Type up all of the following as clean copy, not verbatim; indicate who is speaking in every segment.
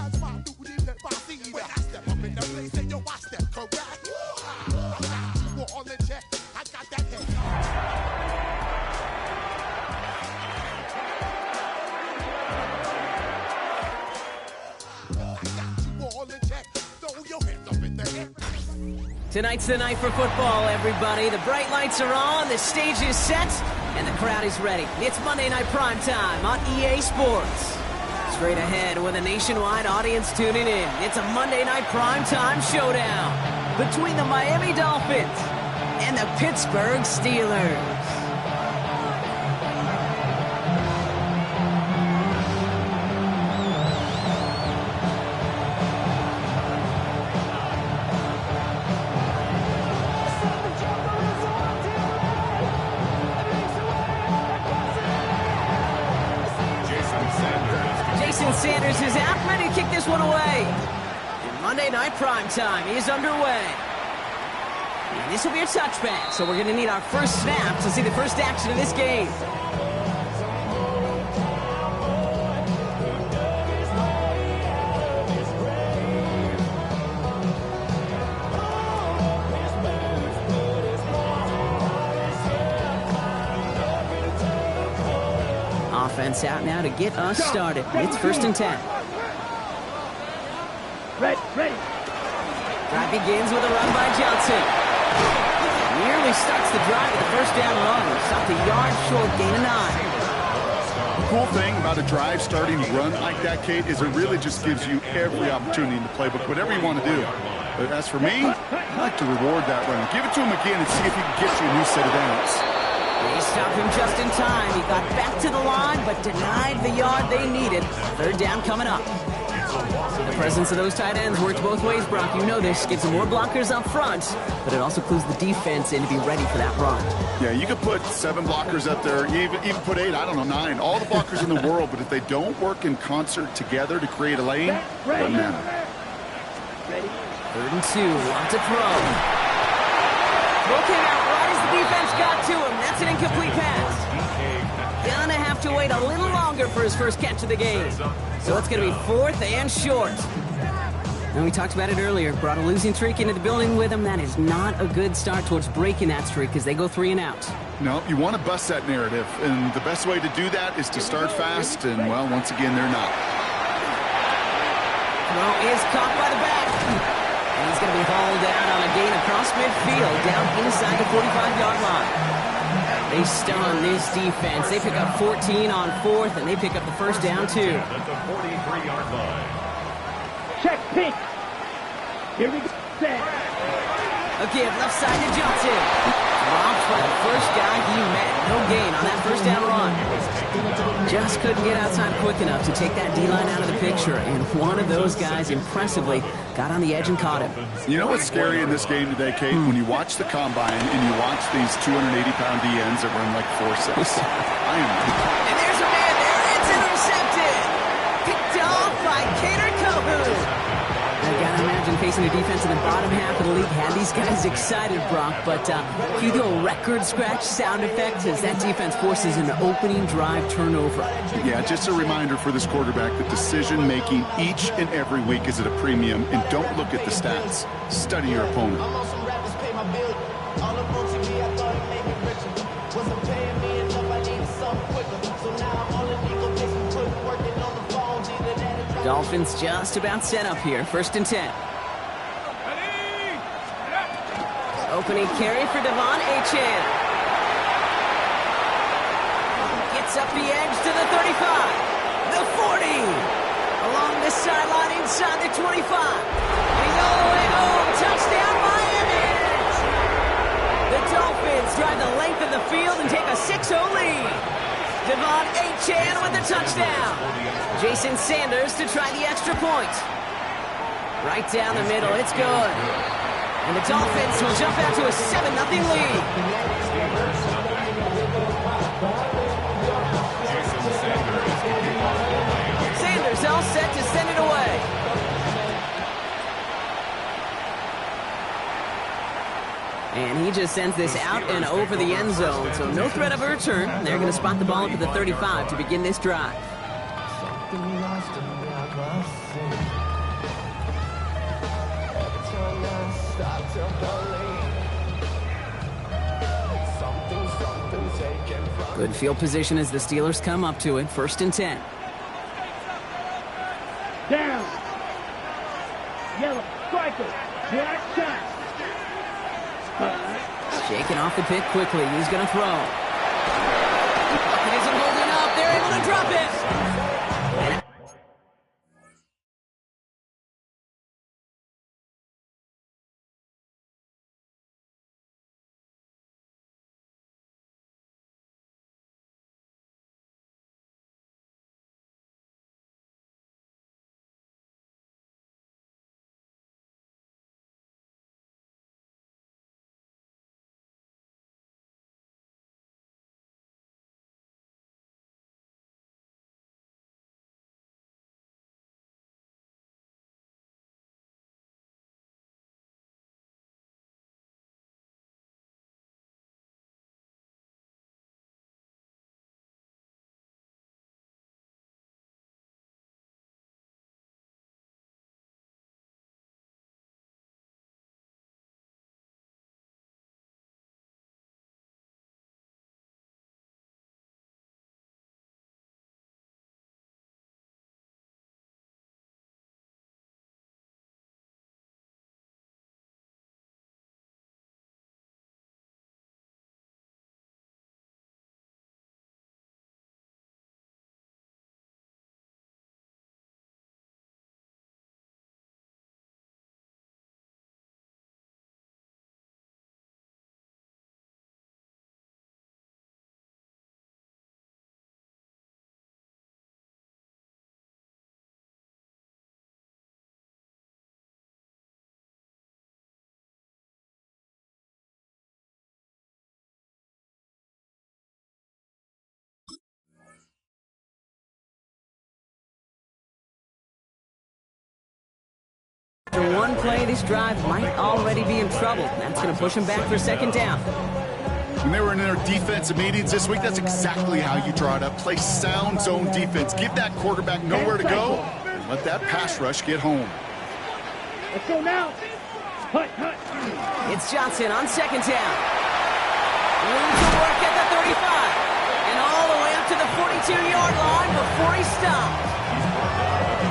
Speaker 1: That's my duty, let my see. When I step up in the place, and yo, I step correct. I got you all in check. I got that head.
Speaker 2: Tonight's the night for football, everybody. The bright lights are on, the stage is set, and the crowd is ready. It's Monday Night Primetime on EA Sports. Straight ahead with a nationwide audience tuning in. It's a Monday Night Primetime showdown between the Miami Dolphins and the Pittsburgh Steelers. Sanders is out, ready to kick this one away. And Monday Night Primetime is underway. And this will be a touchback, so we're going to need our first snap to see the first action of this game. Offense out now to get us started. It's 1st and 10.
Speaker 3: Ready.
Speaker 2: Drive begins with a run by Johnson. Nearly starts the drive with the first down run. Stopped a yard short, gain of 9.
Speaker 4: The cool thing about a drive starting run like that, Kate, is it really just gives you every opportunity in the playbook, whatever you want to do. But as for me, I like to reward that run. Give it to him again and see if he can get you a new set of downs.
Speaker 2: They stopped him just in time. He got back to the line, but denied the yard they needed. 3rd down coming up. The presence of those tight ends works both ways, Brock. You know this. Gives them more blockers up front, but it also clues the defense in to be ready for that run.
Speaker 4: Yeah, you could put 7 blockers up there, even put 8, I don't know, 9. All the blockers in the world, but if they don't work in concert together to create a lane, doesn't matter.
Speaker 2: 3rd and 2, want to throw. Throw came out right as the defense got to him. That's an incomplete pass. Gonna have to wait a little longer for his first catch of the game. So it's gonna be 4th and short. And we talked about it earlier. Brought a losing streak into the building with him. That is not a good start towards breaking that streak as they go 3 and out.
Speaker 4: No, you want to bust that narrative. And the best way to do that is to start fast. And, well, once again, they're not.
Speaker 2: Throw is caught by the back. And he's going to be hauled down on a gain across midfield, down inside the 45-yard line. They stun this defense. They pick up 14 on 4th, and they pick up the first down, too.
Speaker 3: Check, pink. Here we go. Set.
Speaker 2: Again, left side to Johnson. Dropped by the first guy he met. No gain on that first down run. Just couldn't get outside quick enough to take that D-line out of the picture, and one of those guys impressively got on the edge and caught him.
Speaker 4: You know what's scary in this game today, Kate? When you watch the combine and you watch these 280-pound DNs that run like 4.6.
Speaker 2: And there's a man there. It's intercepted. Picked off by Kader Kohou. I gotta imagine facing a defense in the bottom half of the league had these guys excited, Brock, but cue the old record scratch sound effect as that defense forces an opening drive turnover.
Speaker 4: Yeah, just a reminder for this quarterback that decision-making each and every week is at a premium, and don't look at the stats. Study your opponent.
Speaker 2: Dolphins just about set up here. 1st and 10. Opening carry for Devon Achane. Gets up the edge to the 35. The 40. Along the sideline inside the 25. He's all the way home. Touchdown Miami. The Dolphins drive the length of the field and take a 6-0 lead. Devon Achane with the touchdown. Jason Sanders to try the extra point. Right down the middle, it's good. And the Dolphins will jump out to a 7-0 lead. Sanders all set to send it away. And he just sends this out and over the end zone. So no threat of a return. They're going to spot the ball up at the 35 to begin this drive. Good field position as the Steelers come up to it. 1st and 10.
Speaker 3: Down. Yellow. Striker. Black shot.
Speaker 2: Shaking off the pick quickly. He's going to throw. It isn't holding up. They're able to drop it. After one play, this drive might already be in trouble. That's going to push him back for 2nd down.
Speaker 4: When they were in their defensive meetings this week, that's exactly how you draw it up. Play sound zone defense. Give that quarterback nowhere to go, and let that pass rush get home.
Speaker 3: Let's go now. Hut, hut.
Speaker 2: It's Johnson on 2nd down. Room to work at the 35. And all the way up to the 42-yard line before he stopped.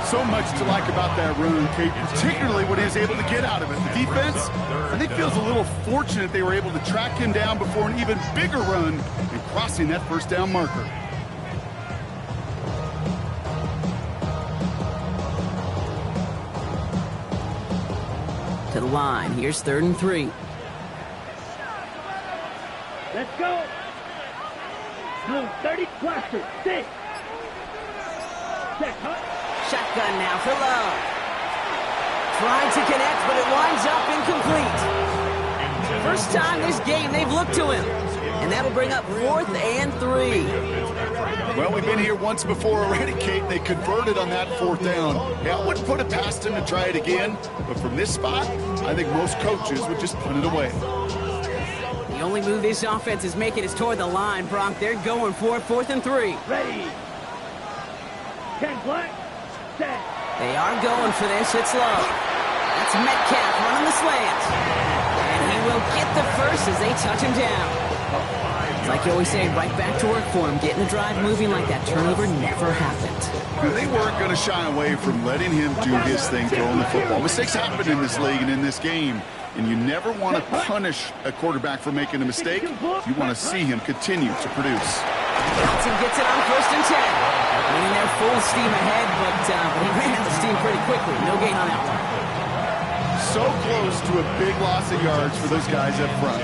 Speaker 4: So much to like about that run, Kate, particularly what he was able to get out of it. The defense, I think, feels a little fortunate they were able to track him down before an even bigger run and crossing that 1st down marker.
Speaker 2: To the line. Here's 3rd and 3.
Speaker 3: Let's go. Blue 30 cluster. 6. Check, hut.
Speaker 2: Shotgun now for Love. Trying to connect, but it winds up incomplete. First time this game they've looked to him. And that'll bring up 4th and 3.
Speaker 4: Well, we've been here once before already, Kate. They converted on that 4th down. Yeah, I wouldn't put it past him to try it again. But from this spot, I think most coaches would just put it away.
Speaker 2: The only move this offense is making is toward the line, Brock. They're going for 4th and 3.
Speaker 3: Ready. 10 black. Set.
Speaker 2: They are going for this. It's Love. That's Metcalf running the slant. And he will get the first as they touch him down. It's like you always say, right back to work for him. Getting the drive moving like that turnover never happened.
Speaker 4: They weren't going to shy away from letting him do his thing throwing the football. Mistakes happen in this league and in this game. And you never want to punish a quarterback for making a mistake. You want to see him continue to produce.
Speaker 2: Johnson gets it on 1st and 10. I mean, they're full steam ahead, but he ran out of steam pretty quickly. No gain on that one.
Speaker 4: So close to a big loss of yards for those guys up front.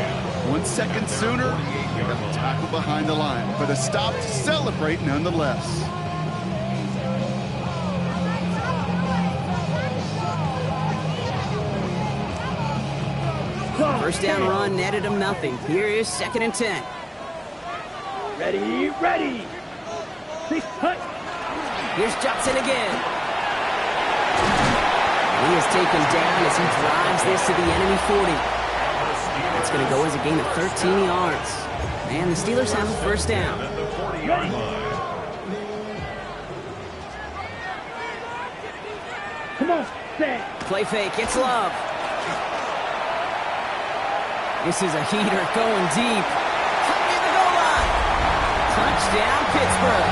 Speaker 4: 1 second sooner, they got the tackle behind the line. But a stop to celebrate nonetheless.
Speaker 2: First down run netted him nothing. Here is 2nd and 10.
Speaker 3: Ready, ready. 6 hut.
Speaker 2: Here's Johnson again. He is taken down as he drives this to the enemy 40. That's going to go as a gain of 13 yards. And the Steelers have a 1st down.
Speaker 3: Ready. Come on, set.
Speaker 2: Play fake, it's Love. This is a heater going deep. Coming in the goal line. Touchdown, Pittsburgh.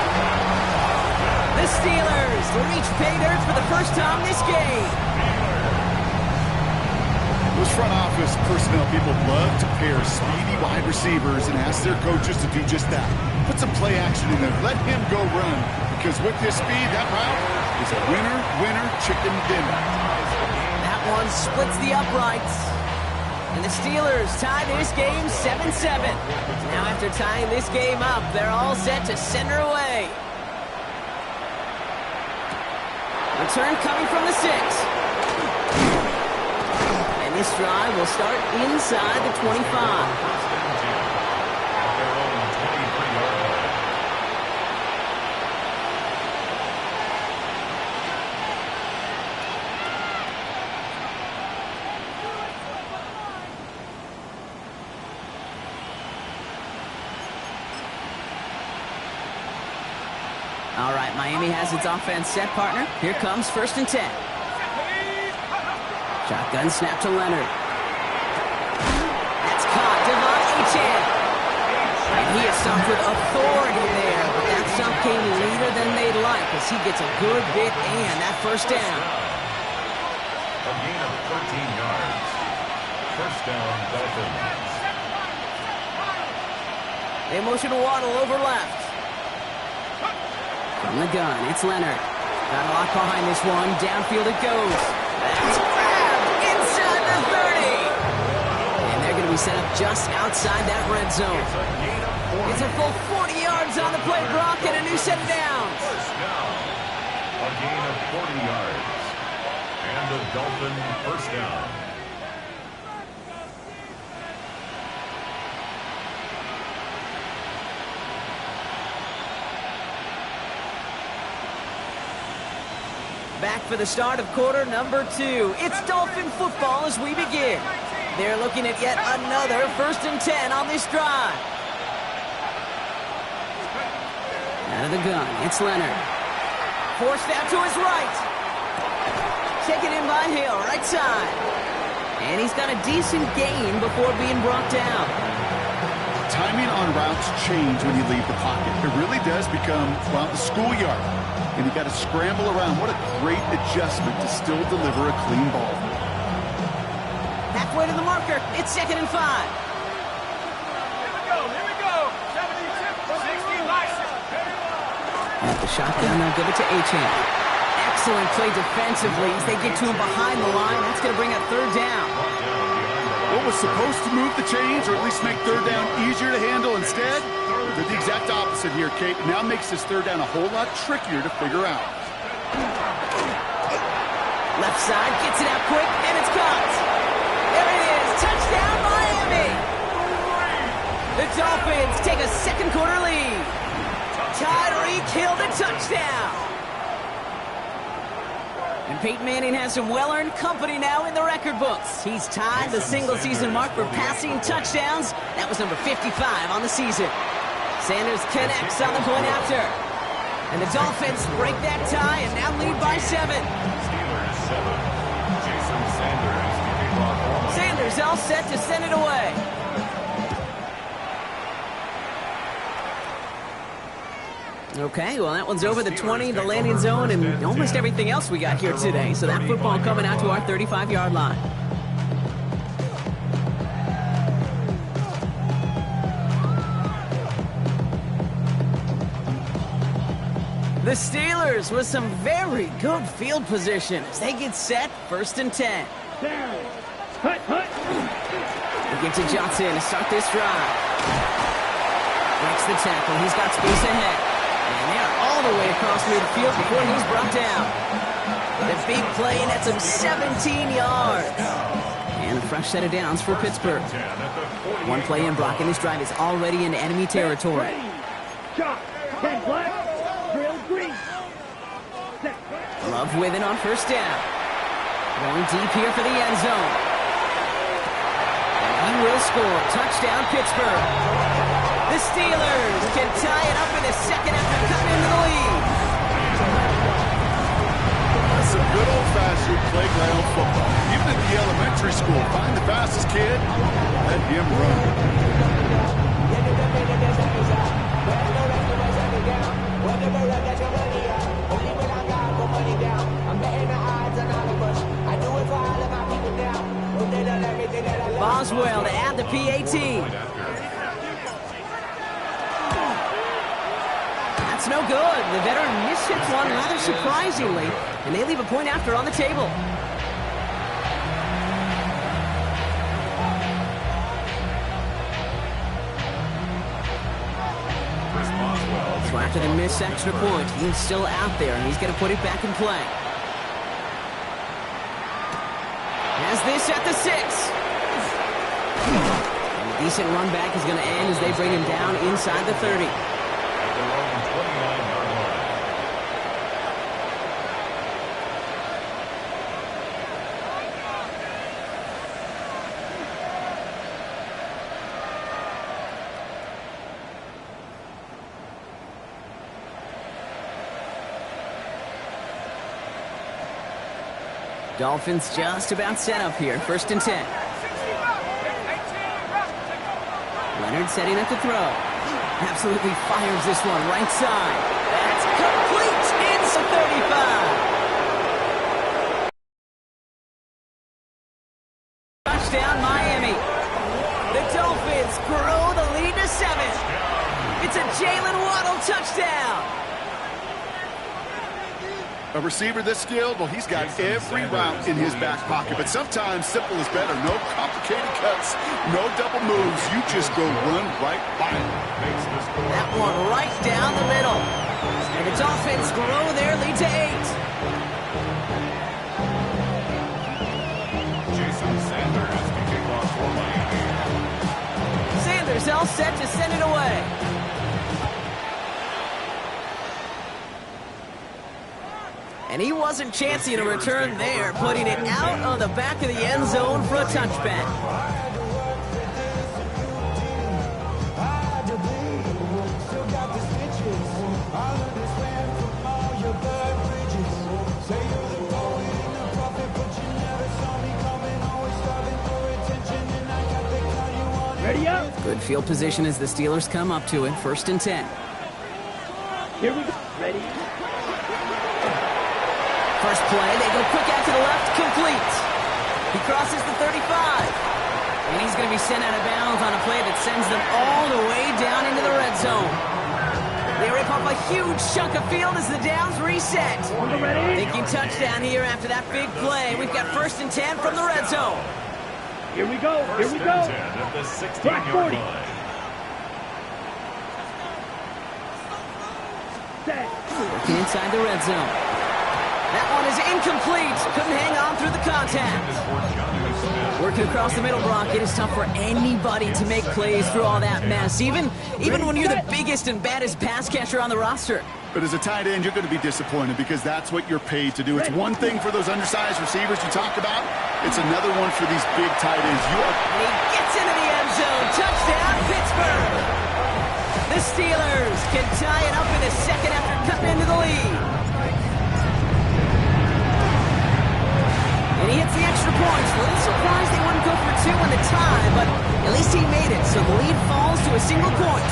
Speaker 2: The Steelers reach pay dirt for the first time this game.
Speaker 4: Those front office personnel people love to pair speedy wide receivers and ask their coaches to do just that. Put some play action in there. Let him go run. Because with his speed, that route is a winner, winner, chicken dinner.
Speaker 2: That one splits the uprights. And the Steelers tie this game 7-7. Now after tying this game up, they're all set to send her away. Return coming from the 6. And this drive will start inside the 25. All right, Miami has its offense set, partner. Here comes 1st and 10. Shotgun snap to Leonard. That's caught. Devon Achane. And he is stumped with authority there, but that stump came later than they'd like as he gets a good bit and that first down.
Speaker 5: A gain of 13 yards. First down, Dolphins.
Speaker 2: They motion to Waddle over left. From the gun, it's Leonard. Got a lot behind this one. Downfield it goes. That's grabbed inside the 30. And they're going to be set up just outside that red zone. It's a full 40 yards on the play, Brock, and a new set of downs.
Speaker 5: First down. A gain of 40 yards. And a Dolphin first down.
Speaker 2: Back for the start of quarter number 2. It's Dolphin football as we begin. They're looking at yet another 1st and 10 on this drive. Out of the gun, it's Leonard. Forced out to his right. Taken in by Hill, right side. And he's got a decent gain before being brought down.
Speaker 4: Timing on routes change when you leave the pocket. It really does become, well, the schoolyard. And you got to scramble around. What a great adjustment to still deliver a clean ball.
Speaker 2: Halfway to the marker. It's 2nd and 5.
Speaker 3: Here we go. 70, 60 license.
Speaker 2: At the shotgun, they'll give it to Achane. Excellent play defensively as they get to him behind the line. That's going to bring up 3rd down.
Speaker 4: What was supposed to move the chains, or at least make 3rd down easier to handle instead? Did the exact opposite here, Kate. Now makes this 3rd down a whole lot trickier to figure out.
Speaker 2: Left side, gets it out quick, and it's caught. There it is, touchdown Miami! The Dolphins take a 2nd quarter lead. Tyreek Hill the touchdown. And Peyton Manning has some well-earned company now in the record books. He's tied the single-season mark for passing touchdowns. That was number 55 on the season. Sanders connects on the point after. And the Dolphins break that tie and now lead by 7.
Speaker 5: Steelers 7. Jason Sanders kicking off.
Speaker 2: Sanders all set to send it away. Okay, well, that one's over the 20, the landing zone, and almost everything else we got here today. So that football coming out to our 35-yard line. The Steelers with some very good field position as they get set, 1st and 10.
Speaker 3: Down. Hut.
Speaker 2: They get to Johnson to start this drive. Breaks the tackle. He's got space ahead. And they are all the way across midfield before he's brought down. The big play, and that's him 17 yards. And a fresh set of downs for Pittsburgh. One play in, Brock, and this drive is already in enemy territory.
Speaker 3: Shot. 10 black. Drill green.
Speaker 2: Love with it on 1st down. Going deep here for the end zone. And he will score. Touchdown, Pittsburgh. The Steelers can tie it up in the 2nd after cutting into the lead.
Speaker 4: That's some good old-fashioned playground football. You Learn at the elementary school. Find the fastest kid, let him run.
Speaker 2: Boswell to add the PAT. That's no good. The veteran mishits one rather surprisingly, and they leave a point after on the table. So after the missed extra point, he's still out there, and he's going to put it back in play. Has this at the 6. And a decent run back is going to end as they bring him down inside the 30.
Speaker 5: At their own 29-yard line.
Speaker 2: Dolphins just about set up here. 1st and 10. Leonard setting up the throw. Absolutely fires this one right side. That's complete. It's a 35. Touchdown, Miami. The Dolphins grow the lead to 7. It's a Jalen Waddle touchdown.
Speaker 4: A receiver this skilled, well, he's got every route in his back pocket. But sometimes simple is better. No complicated cuts, no double moves. You just go run right by him.
Speaker 2: That one right down the middle. And the Dolphins grow their lead to 8.
Speaker 5: Jason Sanders to kick off for Miami.
Speaker 2: Sanders all set to send it away. And he wasn't chancing a return there, putting it out on the back of the end zone for a touchback.
Speaker 3: Ready up.
Speaker 2: Good field position as the Steelers come up to it. 1st and 10.
Speaker 3: Here we go. Ready.
Speaker 2: First play, they go quick out to the left, complete. He crosses the 35. And he's going to be sent out of bounds on a play that sends them all the way down into the red zone. They rip up a huge chunk of field as the downs reset.
Speaker 3: Ready.
Speaker 2: Thinking touchdown here after that big play. We've got 1st and 10 from the red zone.
Speaker 3: Here we go. Here we
Speaker 5: First
Speaker 3: go.
Speaker 5: and 10 at the 16-yard
Speaker 3: 40.
Speaker 5: line.
Speaker 3: Set.
Speaker 2: Working inside the red zone. That one is incomplete. Couldn't hang on through the contact. Working across the middle, Brock, it is tough for anybody to make plays through all that mess, even when you're the biggest and baddest pass catcher on the roster.
Speaker 4: But as a tight end, you're going to be disappointed because that's what you're paid to do. It's one thing for those undersized receivers you talked about. It's another one for these big tight ends.
Speaker 2: And he gets into the end zone. Touchdown, Pittsburgh. The Steelers can tie it up in the second after cutting into the lead. And he hits the extra points. A little surprised they wouldn't go for 2 in the tie, but at least he made it, so the lead falls to a single point.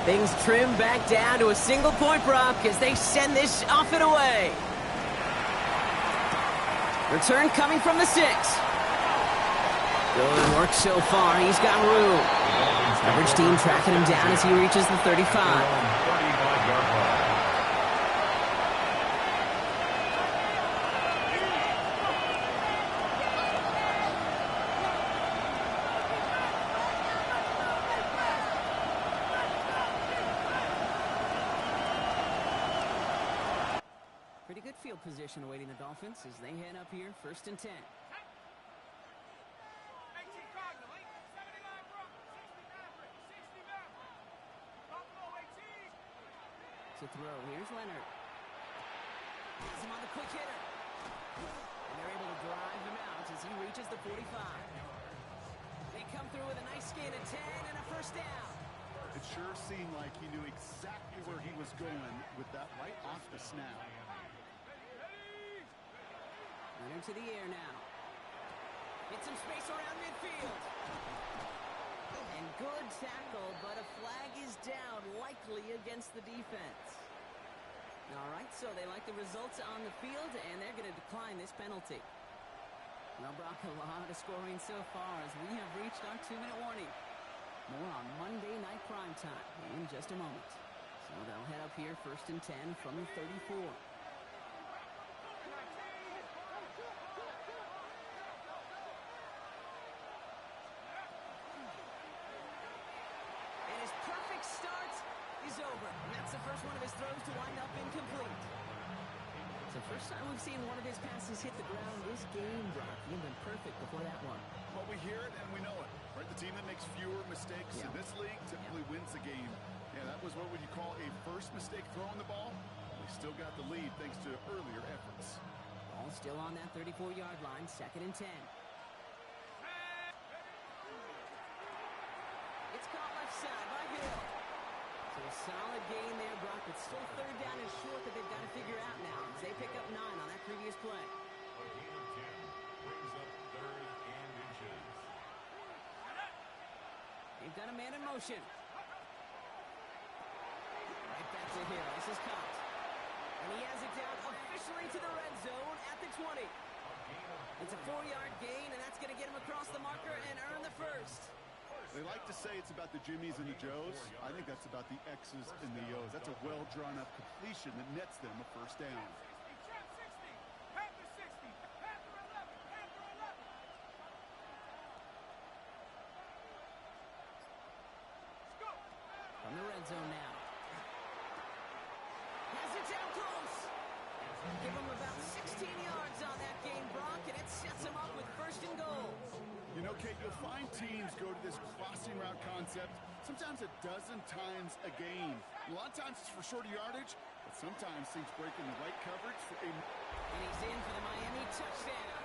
Speaker 2: Things trim back down to a single point, Brock, as they send this off and away. Return coming from the 6. Good work so far. He's got room. Coverage team tracking him down as he reaches the 35.
Speaker 5: 35-yard line.
Speaker 2: Pretty good field position awaiting the Dolphins as they head up here, 1st and 10. To throw, here's Leonard. Has him on the quick hitter. And they're able to drive him out as he reaches the 45. They come through with a nice gain of 10 and a first down.
Speaker 4: It sure seemed like he knew exactly where he was going with that right off the snap.
Speaker 2: Leonard to the air now. Get some space around midfield. And good tackle, but a flag is down, likely against the defense. All right, so they like the results on the field, and they're going to decline this penalty. Well, Brock, a lot of scoring so far as we have reached our 2-minute warning. More on Monday Night Primetime in just a moment. So they'll head up here 1st and 10 from the 34. Over. And that's the first one of his throws to wind up incomplete. It's the first time we've seen one of his passes hit the ground this game, Brock. He'd been perfect before that one.
Speaker 4: Well, we hear it and we know it, right? The team that makes fewer mistakes in this league typically wins the game. Yeah, that was what would you call a first mistake throwing the ball. We still got the lead thanks to earlier efforts.
Speaker 2: Ball still on that 34-yard line, 2nd and 10. It's caught left side by Hill. So a solid gain there, Brock. It's still 3rd down and short that they've got to figure out now as they pick up 9 on that previous play.
Speaker 5: A gain of 10 brings up 3rd and inches.
Speaker 2: They've got a man in motion. Right back to Hill. This is caught. And he has it down officially to the red zone at the 20. It's a 4-yard gain, and that's going to get him across the marker and earn the first.
Speaker 4: They like to say it's about the Jimmies and the Joes. I think that's about the X's and the O's. That's a well-drawn-up completion that nets them a first down.
Speaker 2: From the red zone now. Has it down close. Give him about 16 yards on that game, Brock, and it sets him up with 1st and goal.
Speaker 4: You know, Kate, you'll find teams go to this crossing route concept sometimes a dozen times a game. A lot of times it's for shorter yardage, but sometimes things break in the right coverage for a...
Speaker 2: And he's in for the Miami touchdown.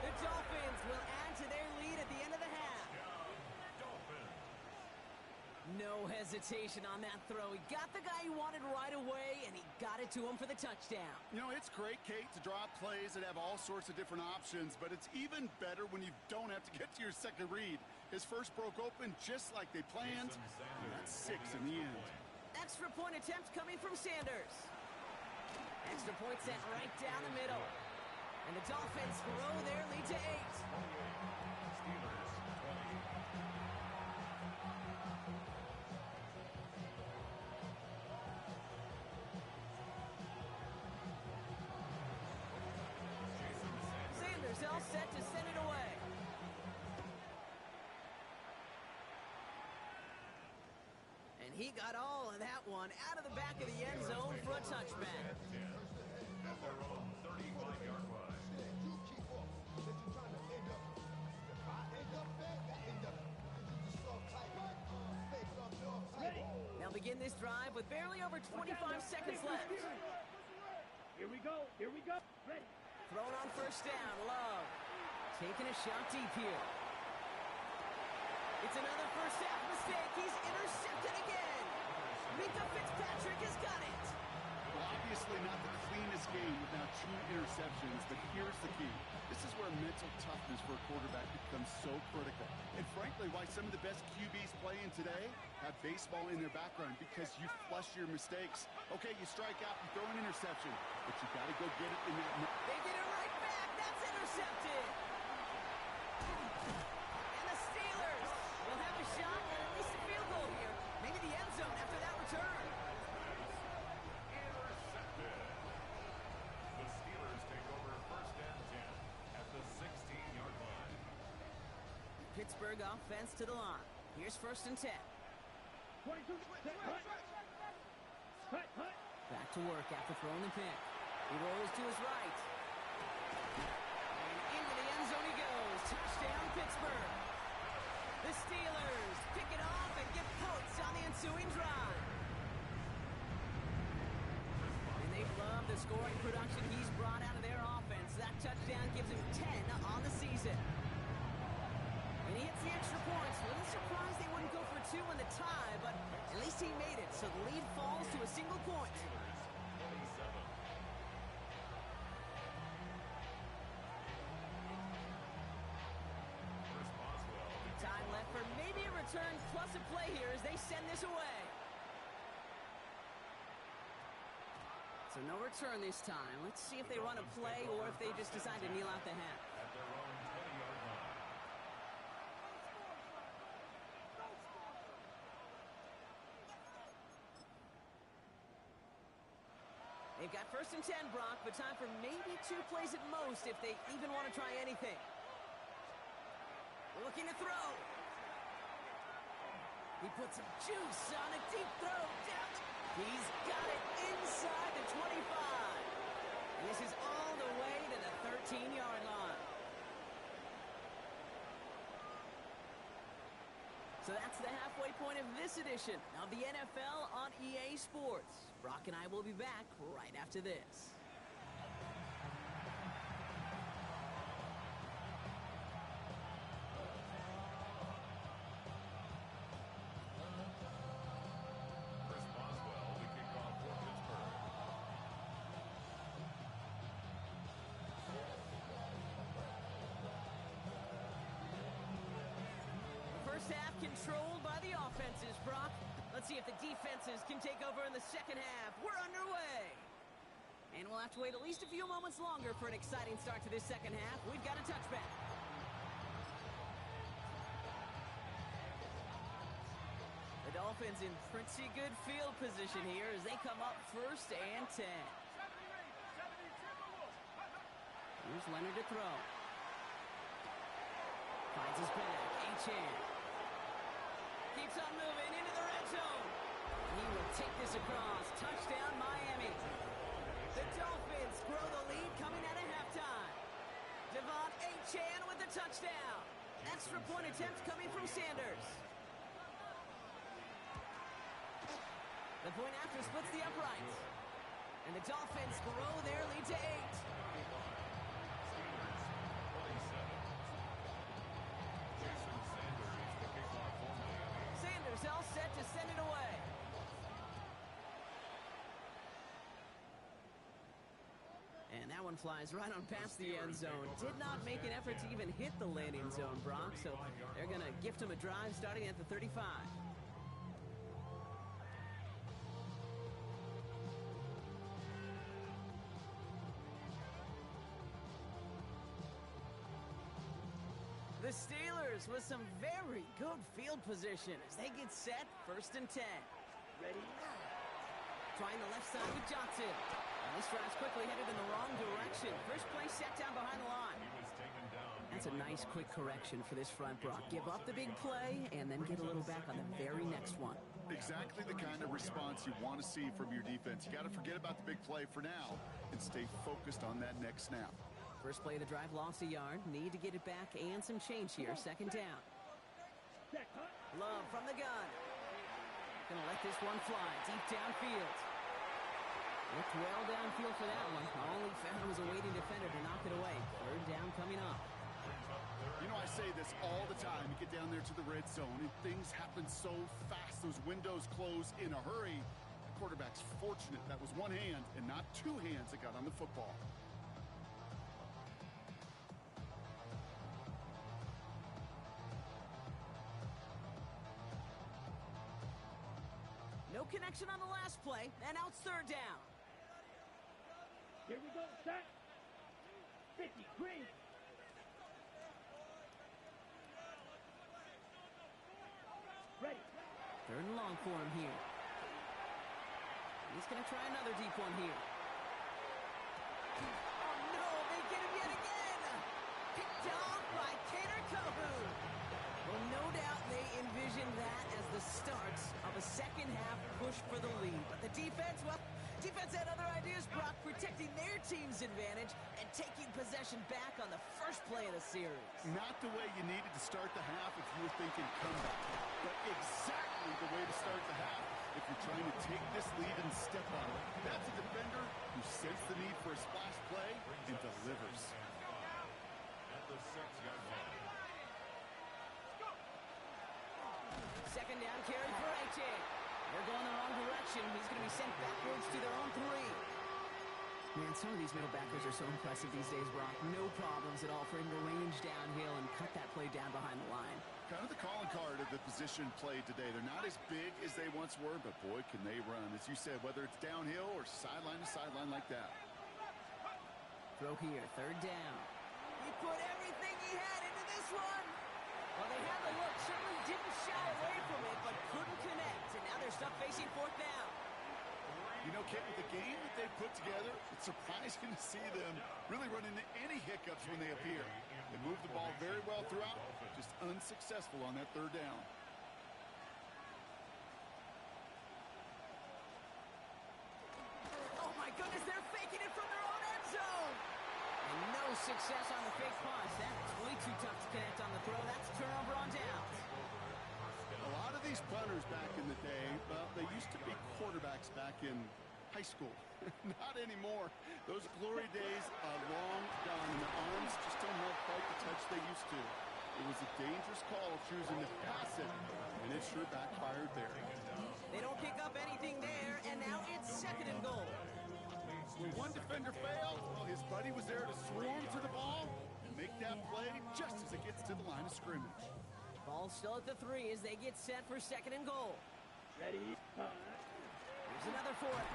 Speaker 2: The Dolphins will add to their lead at the end of the half. No hesitation on that throw. He got the guy he wanted right away, and he got it to him for the touchdown.
Speaker 4: You know, it's great, Kate, to draw up plays that have all sorts of different options, but it's even better when you don't have to get to your second read. His first broke open just like they planned, and that's 6 in the end.
Speaker 2: Extra point attempt coming from Sanders. Extra point sent right down the middle. And the Dolphins grow their lead to 8.
Speaker 5: Steelers 20.
Speaker 2: Sanders all set to send it away. And he got all of that one out of the back of the end zone for a touchback.
Speaker 5: At their own 35-yard line.
Speaker 1: You keep up. That you're trying to end up. If I end up bad, that end up. You just soft type. Fake up, no type.
Speaker 2: They'll begin this drive with barely over 25 seconds left.
Speaker 3: Here we go. Here we go. Ready.
Speaker 2: Thrown on first down, Love. Taking a shot deep here. It's another first half mistake. He's intercepted again. Minka Fitzpatrick has got it.
Speaker 4: Well, obviously not the cleanest game without 2 interceptions, but here's the key. This is where mental toughness for a quarterback becomes so critical. And frankly, why some of the best QBs playing today have baseball in their background, because you flush your mistakes. Okay, you strike out, you throw an interception, but you got to go get it in that...
Speaker 2: They get it right back. That's intercepted. And the Steelers will have a shot at least a field goal here. Maybe the end zone after that return.
Speaker 5: Intercepted. The Steelers take over 1st and 10 at the 16-yard line.
Speaker 2: Pittsburgh offense to the line. Here's 1st and 10.
Speaker 3: 22. Hut.
Speaker 2: Back to work after throwing the pick. He rolls to his right. And into the end zone he goes. Touchdown, Pittsburgh. The Steelers pick it off and get points on the ensuing drive. the scoring production he's brought out of their offense. That touchdown gives him 10 on the season. And he hits the extra points. A little surprised they wouldn't go for 2 in the tie, but at least he made it, so the lead falls to a single point.
Speaker 5: Steelers 27. Chris Boswell.
Speaker 2: Time left for maybe a return plus a play here as they send this away. So no return this time. Let's see if they run a play or if they just decide to kneel out the half.
Speaker 5: At their own 20-yard line.
Speaker 2: They've got 1st and 10, Brock, but time for maybe 2 plays at most if they even want to try anything. Looking to throw. He puts some juice on a deep throw. Down. He's got it inside the 25. And this is all the way to the 13-yard line. So that's the halfway point of this edition of the NFL on EA Sports. Brock and I will be back right after this.
Speaker 5: Chris Boswell, the kickoff for Pittsburgh.
Speaker 2: First half controlled by the offenses, Brock. Let's see if the defenses can take over in the second half. We're underway. And we'll have to wait at least a few moments longer for an exciting start to this second half. We've got a touchback. The Dolphins in pretty good field position here as they come up 1st and 10. Here's Leonard to throw. Finds his back. Achane. Keeps on moving into the red zone. He will take this across. Touchdown, Miami. The Dolphins grow the lead coming out of halftime. Devon Achane with the touchdown. Extra point attempt coming from Sanders. The point after splits the uprights. And the Dolphins grow their lead to 8.
Speaker 5: Steelers 27. Jason Sanders, the kickoff for Miami.
Speaker 2: Sanders all set to send it away. And that one flies right on past the end zone. Did not make an effort to even hit the landing zone, Brock, so they're going to gift him a drive starting at the 35. The Steelers with some very good field position as they get set 1st and 10.
Speaker 3: Ready?
Speaker 2: Trying the left side with Johnson. And this drive's quickly headed in the wrong direction. First play set down behind the line.
Speaker 5: He was taken down.
Speaker 2: That's a nice quick correction for this front, Brock. Give up the big play and then get a little back on the very next one.
Speaker 4: Exactly the kind of response you want to see from your defense. You got to forget about the big play for now and stay focused on that next snap.
Speaker 2: First play of the drive lost a yard. Need to get it back and some change here. 2nd down. Love from the gun. Gonna let this one fly deep downfield. Looked well downfield for that one. Only found was a waiting defender to knock it away. 3rd down coming up.
Speaker 4: You know, I say this all the time. You get down there to the red zone, and things happen so fast. Those windows close in a hurry. The quarterback's fortunate that was one hand and not 2 hands that got on the football.
Speaker 2: No connection on the last play, and now it's 3rd down.
Speaker 3: Here we go, set. 50, green. Ready.
Speaker 2: 3rd and long for him here. He's going to try another deep one here. Oh, no, they get him yet again. Picked off by Kader Kohou. Well, no doubt they envisioned that as the start of a second half push for the lead. But the defense, well, defense had other ideas, Brock, protecting their team's advantage and taking possession back on the first play of the series.
Speaker 4: Not the way you needed to start the half if you were thinking comeback, but exactly the way to start the half if you're trying to take this lead and step on it. That's a defender who sensed the need for a splash play and delivers.
Speaker 5: At the 6-yard line.
Speaker 2: Second down carry for A.J. They're going the wrong direction. He's going to be sent backwards to their own 3. Man, some of these middle backers are so impressive these days, Brock. No problems at all for him to range downhill and cut that play down behind the line.
Speaker 4: Kind of the calling card of the position played today. They're not as big as they once were, but boy, can they run. As you said, whether it's downhill or sideline to sideline like that.
Speaker 2: Throw here, third down. He put everything he had into this one. Well, they had the look, certainly didn't shy away from it, but couldn't connect. And now they're stuck facing fourth down.
Speaker 4: You know, Kit, with the game that they've put together, it's surprising to see them really run into any hiccups when they appear. They move the ball very well throughout, just unsuccessful on that third down.
Speaker 2: Oh, my goodness, they're faking it from their own end zone. And no success on the fake pass. That's way too tough to connect on the throw. That's a turnover on downs.
Speaker 4: A lot of these punters back in the day, well, they used to be quarterbacks back in high school. Not anymore. Those glory days are long gone, and the arms just don't have quite the touch they used to. It was a dangerous call choosing to pass it, and it sure backfired there.
Speaker 2: They don't pick up anything there, and now it's second and goal.
Speaker 4: When one defender failed, well, his buddy was there to swarm to the ball and make that play just as it gets to the line of scrimmage.
Speaker 2: Ball still at the 3 as they get set for second and goal.
Speaker 3: Ready?
Speaker 2: Here's another for it.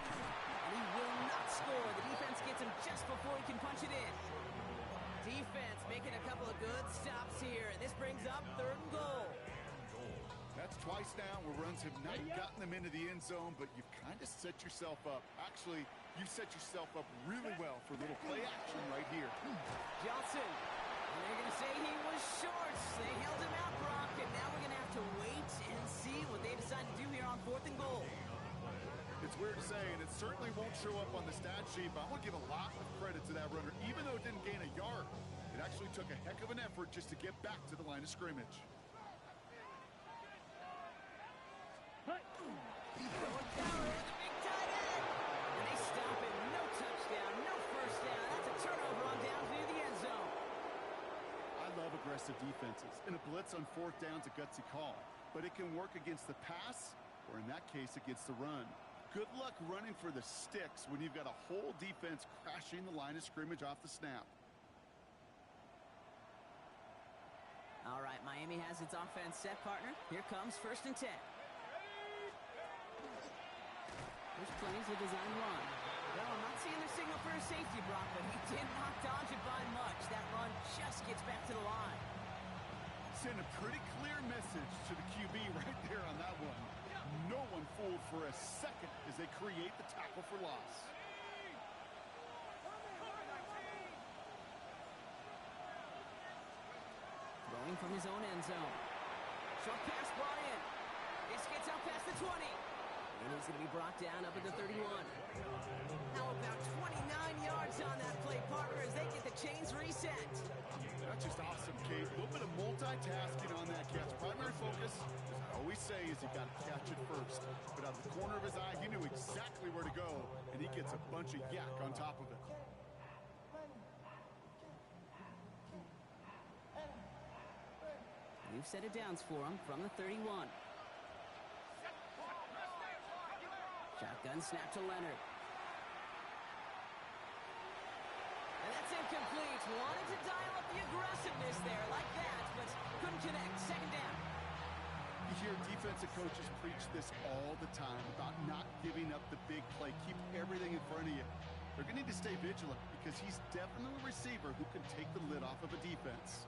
Speaker 2: And he will not score. The defense gets him just before he can punch it in. Defense making a couple of good stops here. This brings up third and goal.
Speaker 4: That's twice now where runs have not gotten them into the end zone, but you've kind of set yourself up. Actually, you've set yourself up really well for a little play action right here.
Speaker 2: Johnson. And they're going to say he was short. They held him out, Brock, and now we're going to have to wait and see what they decide to do here on fourth and goal.
Speaker 4: It's weird to say, and it certainly won't show up on the stat sheet, but I'm going to give a lot of credit to that runner. Even though it didn't gain a yard, it actually took a heck of an effort just to get back to the line of scrimmage.
Speaker 2: Throwing power at the big tight end. And they stop him. No touchdown, no first down. That's a turnover on downs near the end zone.
Speaker 4: I love aggressive defenses, and a blitz on fourth down's a gutsy call, but it can work against the pass, or in that case, against the run. Good luck running for the sticks when you've got a whole defense crashing the line of scrimmage off the snap.
Speaker 2: All right, Miami has its offense set, partner. Here comes first and 10. There's plenty of design run. Well, I'm not seeing the signal for a safety, Brock, but he did not dodge it by much. That run just gets back to the line.
Speaker 4: Send a pretty clear message to the QB right there on that one. No one fooled for a second as they create the tackle for loss.
Speaker 2: Throwing from his own end zone. Short pass brought in. This gets out past the 20. And he's going to be brought down up at the 31. Now about 29 yards on that play, partner, as they get the chains reset.
Speaker 4: That's just awesome, Kate. A little bit of multitasking on that catch. Primary focus, as I always say, is you got to catch it first. But out of the corner of his eye, he knew exactly where to go, and he gets a bunch of yak on top of it.
Speaker 2: We've set it downs for him from the 31. Shotgun snap to Leonard. And that's incomplete. Wanted to dial up the aggressiveness there like that, but couldn't connect. Second down.
Speaker 4: You hear defensive coaches preach this all the time about not giving up the big play. Keep everything in front of you. They're going to need to stay vigilant because he's definitely a receiver who can take the lid off of a defense.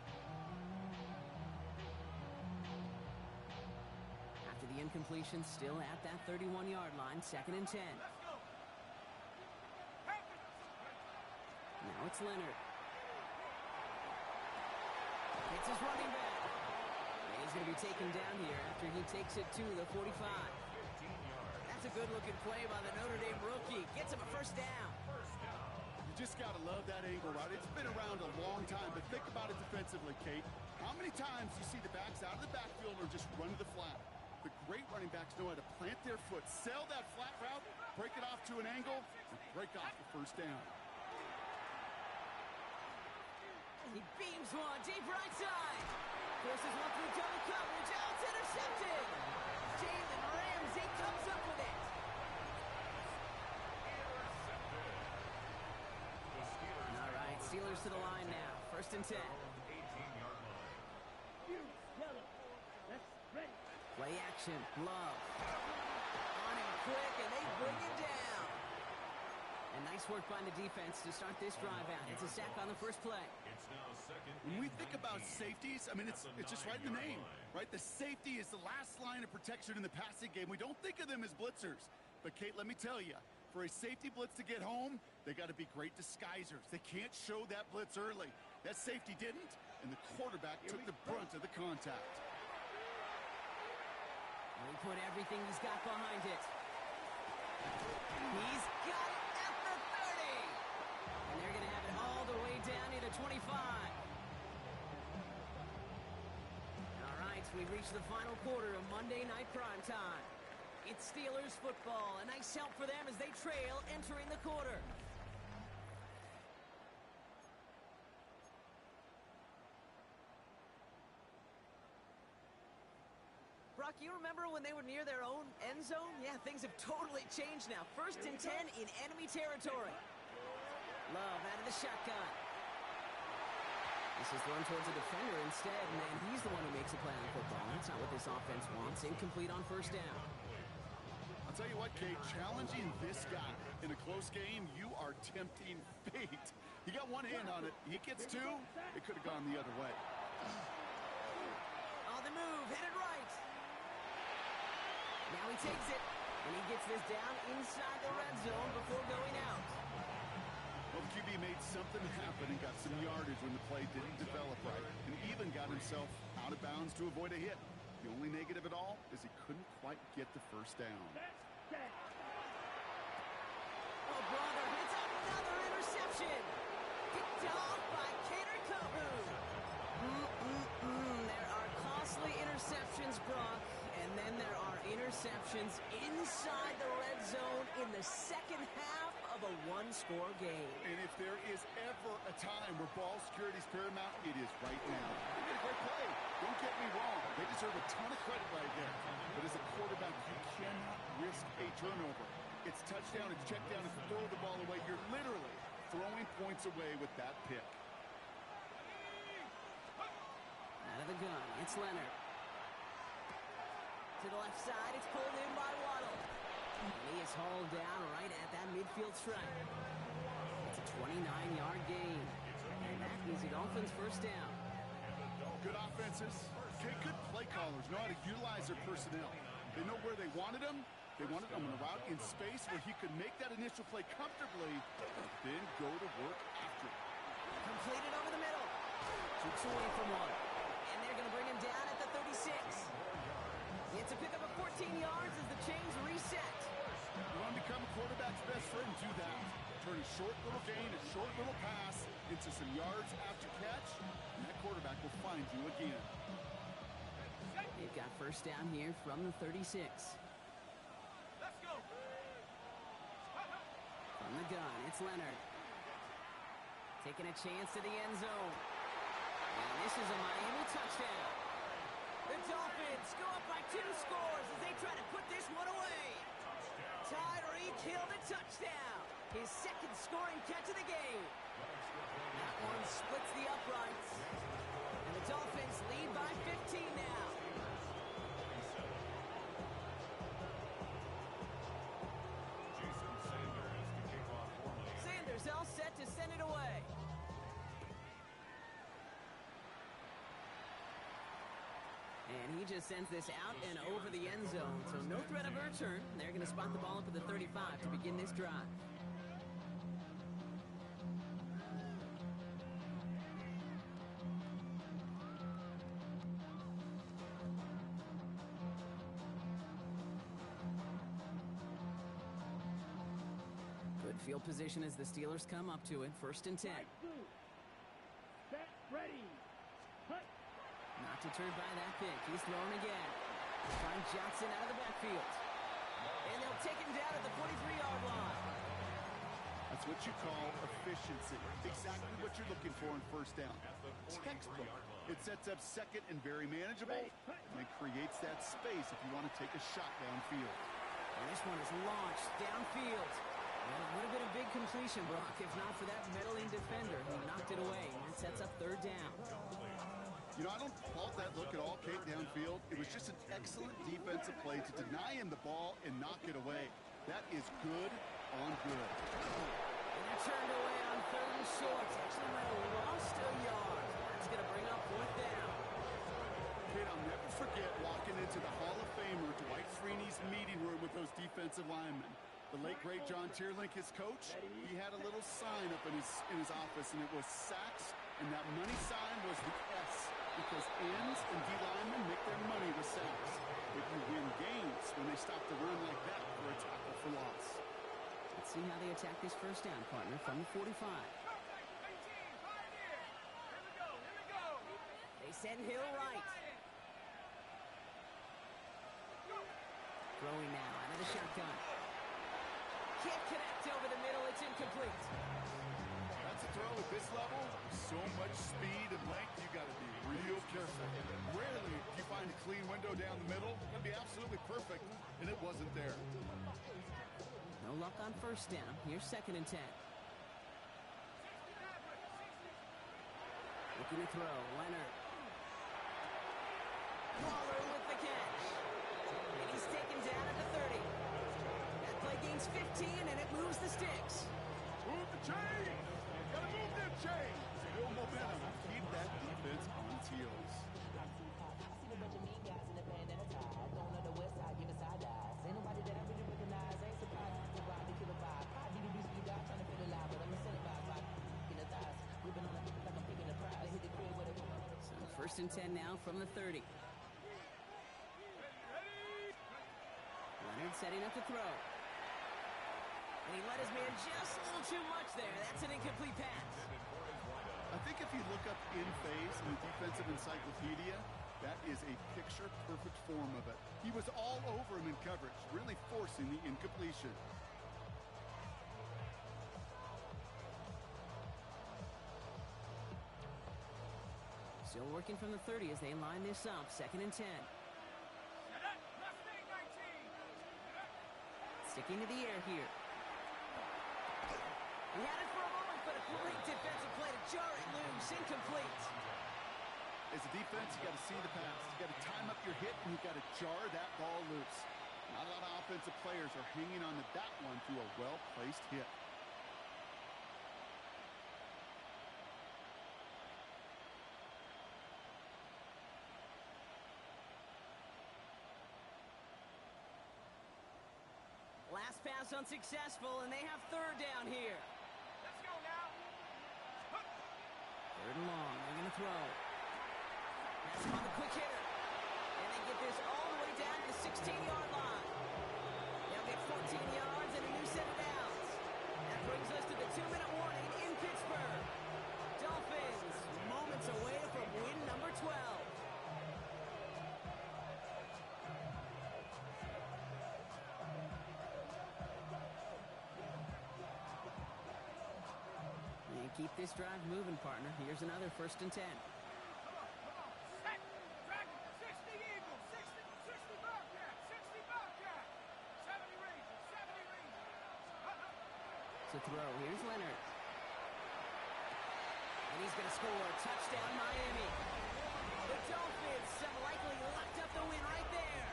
Speaker 2: After the incompletion, still at that 31-yard line, second and 10. Now it's Leonard. It's his running back. And he's going to be taken down here after he takes it to the 45. That's a good-looking play by the Notre Dame rookie. Gets him a first down.
Speaker 4: You just got to love that angle route. It's been around a long time, but think about it defensively, Kate. How many times you see the backs out of the backfield or just run to the flat? The great running running backs know how to plant their foot, sell that flat route, break it off to an angle, and break off the first down.
Speaker 2: He beams one deep right side. Forces one through double coverage. Oh, it's intercepted. Jalen Ramsey comes up with it. All right, Steelers to the line now. 1st and 10.
Speaker 5: 18-yard line.
Speaker 3: You tell him. That's ready.
Speaker 2: Play action. Love. On him quick, and they bring him down. And nice work by the defense to start this drive out. It's a sack on the first play.
Speaker 5: It's now 2nd.
Speaker 4: When we think about safeties, I mean, it's just right in the name, right? The safety is the last line of protection in the passing game. We don't think of them as blitzers. But, Kate, let me tell you, for a safety blitz to get home, they got to be great disguisers. They can't show that blitz early. That safety didn't, and the quarterback took the brunt of the contact.
Speaker 2: And he put everything he's got behind it. He's got it at the 30. And they're going to have it all the way down near the 25. All right, we've reached the final quarter of Monday Night Primetime. It's Steelers football. A nice help for them as they trail entering the quarter. Brock, you remember when they were near their own end zone? Yeah, things have totally changed now. 1st and 10 in enemy territory. Love out of the shotgun. This is thrown towards a defender instead, and he's the one who makes a play on football. That's not what this offense wants. Incomplete on 1st down.
Speaker 4: I'll tell you what, Kate, challenging this guy in a close game, you are tempting fate. He got one hand on it. He gets two. It could have gone the other way.
Speaker 2: On the move, headed right. Now he takes it, and he gets this down inside the red zone before going out.
Speaker 4: Well, the QB made something happen and got some yardage when the play didn't develop right, and even got himself out of bounds to avoid a hit. The only negative at all is he couldn't quite get the first down.
Speaker 3: That's that.
Speaker 2: Oh, brother, it's another interception. Picked off by Kader Kohou. There are costly interceptions, Brock, and then there are interceptions inside the red zone in the second half of a one-score game.
Speaker 4: And if there is ever a time where ball security is paramount, it is right now. They made a great play. Don't get me wrong. They deserve a ton of credit right there. But as a quarterback, you cannot risk a turnover. It's touchdown, it's check down, it's throw the ball away. You're literally throwing points away with that pick.
Speaker 2: Out of the gun, it's Leonard. To the left side, it's pulled in by Waddle. And he is hauled down right at that midfield stripe. It's a 29-yard gain. And that is the Dolphins' first down.
Speaker 4: Good offenses. Okay, good play callers know how to utilize their personnel. They know where they wanted them. They wanted them on a route in space where he could make that initial play comfortably, and then go to work after it.
Speaker 2: Completed over the middle. Keeps away from one. And they're going to bring him down at the 36. It's a pickup of 14 yards as the chains reset.
Speaker 4: You want to become a quarterback's best friend, do that. Turn a short little gain, a short little pass into some yards after catch, and that quarterback will find you again.
Speaker 2: They've got first down here from the 36.
Speaker 5: Let's go.
Speaker 2: From the gun, it's Leonard. Taking a chance to the end zone. And this is a Miami touchdown. The Dolphins go up by 2 scores as they try to put this one away. Tyreek Hill the touchdown. His second scoring catch of the game. That one splits the uprights. And the Dolphins lead by 15 now.
Speaker 5: Jason Sanders to kick off formally.
Speaker 2: Sanders all set to send it away. And he just sends this out and over the end zone. So no threat of a return. They're going to spot the ball up at the 35 to begin this drive. Good field position as the Steelers come up to it. 1st and 10.
Speaker 3: Set, ready. Cut.
Speaker 2: Not deterred by that pick. He's thrown again. Find Johnson out of the backfield. And they'll take him down at the 43-yard line.
Speaker 4: That's what you call efficiency. Exactly what you're looking for on first down. Textbook. It sets up second and very manageable, and it creates that space if you want to take a shot downfield.
Speaker 2: And this one is launched downfield. And it would have been a big completion, Brock, if not for that meddling defender who knocked it away. And it sets up third down.
Speaker 4: You know, I don't fault that look at all, Kate, downfield. It was just an excellent defensive play to deny him the ball and knock it away. That is good on good.
Speaker 2: And they're turned away on third and short. Actually might have lost a yard. That's going to bring up fourth down.
Speaker 4: Kate, I'll never forget walking into the Hall of Famer Dwight Freeney's meeting room with those defensive linemen. The late, great John Tierlink, his coach, he had a little sign up in his office, and it was sacks, and that money sign was the S, because ends and D linemen make their money with sacks. If you win games when they stop the run like that for a tackle for loss.
Speaker 2: Let's see how they attack this first down, partner, from the 45. They send Hill right. Throwing now out of the shotgun. Can't connect over the middle. It's incomplete.
Speaker 4: That's a throw at this level. So much speed and length, you got to be real careful. Rarely do you find a clean window down the middle. It'd be absolutely perfect, and it wasn't there.
Speaker 2: No luck on first down. Here's second and 10. Looking to throw. Leonard. Waller with the catch. And he's taken down at the 30. That play gains 15, and it moves the sticks.
Speaker 4: Move the chains! Gotta move them chains! Build momentum. Keep that defense on its heels.
Speaker 6: I see a bunch of mean guys in the band that are tied. Don't know the west side, give a side eyes. Ain't nobody that I really recognize. Ain't surprised to ride the killer vibe. I do the guy trying to feel alive, but I'm incentivized by in the thighs. Whipping on it like I'm picking a prize. Hit the crib with a
Speaker 2: So first and 10 now from the 30. Leonard setting up to throw. And he let his man just a little too much there. That's an incomplete pass.
Speaker 4: I think if you look up in phase in the defensive encyclopedia, that is a picture-perfect form of it. He was all over him in coverage, really forcing the incompletion.
Speaker 2: Still working from the 30 as they line this up. Second and 10. Sticking to the air here. He had it for a moment, but a great defensive play to jar it loose. Incomplete.
Speaker 4: As a defense, you got to see the pass. You got to time up your hit, and you got to jar that ball loose. Not a lot of offensive players are hanging on to that one through a well-placed hit.
Speaker 2: Last pass unsuccessful, and they have third down here.
Speaker 5: Let's go now.
Speaker 2: Third and long. They're going to throw. That's on the quick hitter. And they get this all the way down to the 16-yard line. They'll get 14 yards and a new set of downs. That brings us to the 2-minute warning in Pittsburgh. Dolphins moments away from win number 12. And keep this drive moving, partner. Here's another first and 10.
Speaker 5: Come on. Set. Dragon. 60 Eagles. 60 Bobcat. 60 Bobcat. 70 Rangers. 70 Rangers.
Speaker 2: To throw. Here's Leonard. And he's going to score. Touchdown, Miami. The Dolphins have likely locked up the win right there.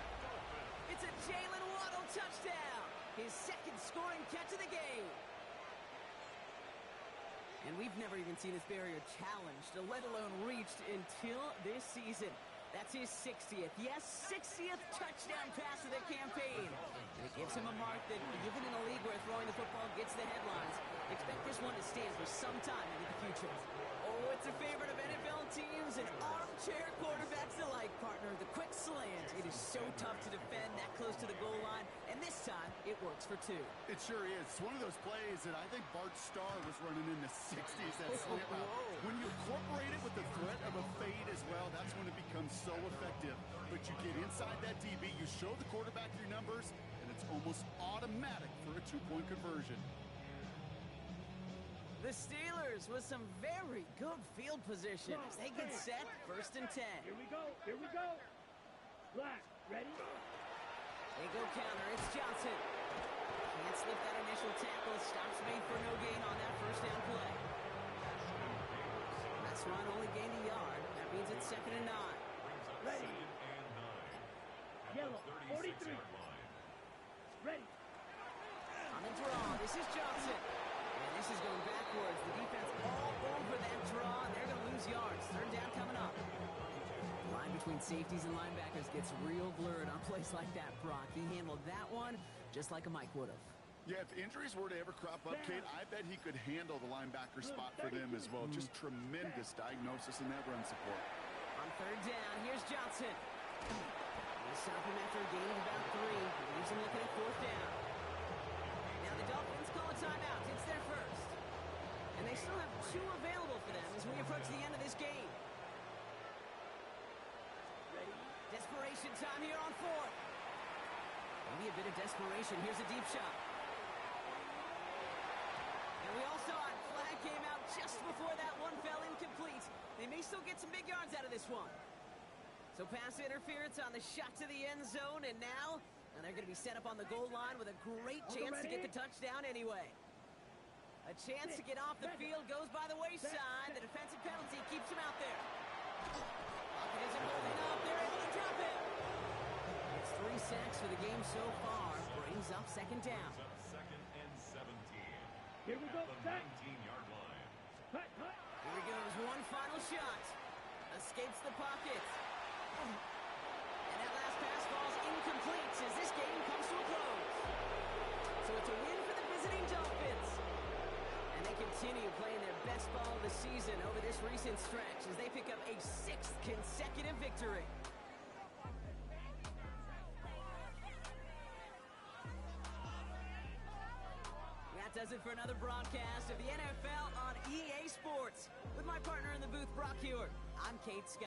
Speaker 2: It's a Jalen Waddle touchdown. His second scoring catch of the game. And we've never even seen this barrier challenged, let alone reached, until this season. That's his 60th, yes, 60th touchdown pass of the campaign. And it gives him a mark that, even in a league where throwing the football gets the headlines, expect this one to stand for some time into the future. Oh, it's a favorite of NFL teams and armchair quarterbacks alike, partner. The quick slant. It is so tough to defend that close to the goal line, And this time, it works for 2.
Speaker 4: It sure is. It's one of those plays that I think Bart Starr was running in the 60s, that slant route. When you incorporate it with the threat of a fade as well, that's when it becomes so effective. But you get inside that DB, you show the quarterback your numbers, and it's almost automatic for a 2-point conversion.
Speaker 2: The Steelers with some very good field position as they get set, 1st and 10.
Speaker 3: Here we go. Here we go. Black, ready?
Speaker 2: They go counter. It's Johnson. Can't slip that initial tackle. Stops made for no gain on that 1st down play. That's run only gained a yard. That means it's 2nd and 9.
Speaker 3: Ready. Yellow, 43. Ready.
Speaker 2: On the draw, this is Johnson. And this is going backwards. The defense all over that draw, and they're going to lose yards. 3rd down coming up. The line between safeties and linebackers gets real blurred on plays like that, Brock. He handled that one just like a Mike would have.
Speaker 4: Yeah, if injuries were to ever crop up, Kate, I bet he could handle the linebacker spot for them as well. Just tremendous diagnosis in that run support.
Speaker 2: On 3rd down, here's Johnson. They stop him after a gain of about 3. Leaves him looking at 4th down. Now the Dolphins call a timeout. It's their first. And they still have 2 available for them as we approach the end of this game.
Speaker 3: Ready.
Speaker 2: Desperation time here on 4th. Maybe a bit of desperation. Here's a deep shot. And we all saw it. Flag came out just before that one fell incomplete. They may still get some big yards out of this one. So pass interference on the shot to the end zone, and now they're going to be set up on the goal line with a great chance to get the touchdown anyway. A chance to get off the field goes by the wayside. The defensive penalty keeps him out there. It isn't holding up. They're able to drop it. It's 3 sacks for the game so far. Brings up 2nd down.
Speaker 7: 2nd and 17.
Speaker 3: Here we go.
Speaker 7: At the 19-yard line.
Speaker 3: Cut.
Speaker 2: Here he goes. One final shot. Escapes the pocket. And that last pass falls incomplete as this game comes to a close. So it's a win for the visiting Dolphins. And they continue playing their best ball of the season over this recent stretch as they pick up a 6th consecutive victory. That does it for another broadcast of the NFL on EA Sports. With my partner in the booth, Brock Hewitt, I'm Kate Scott.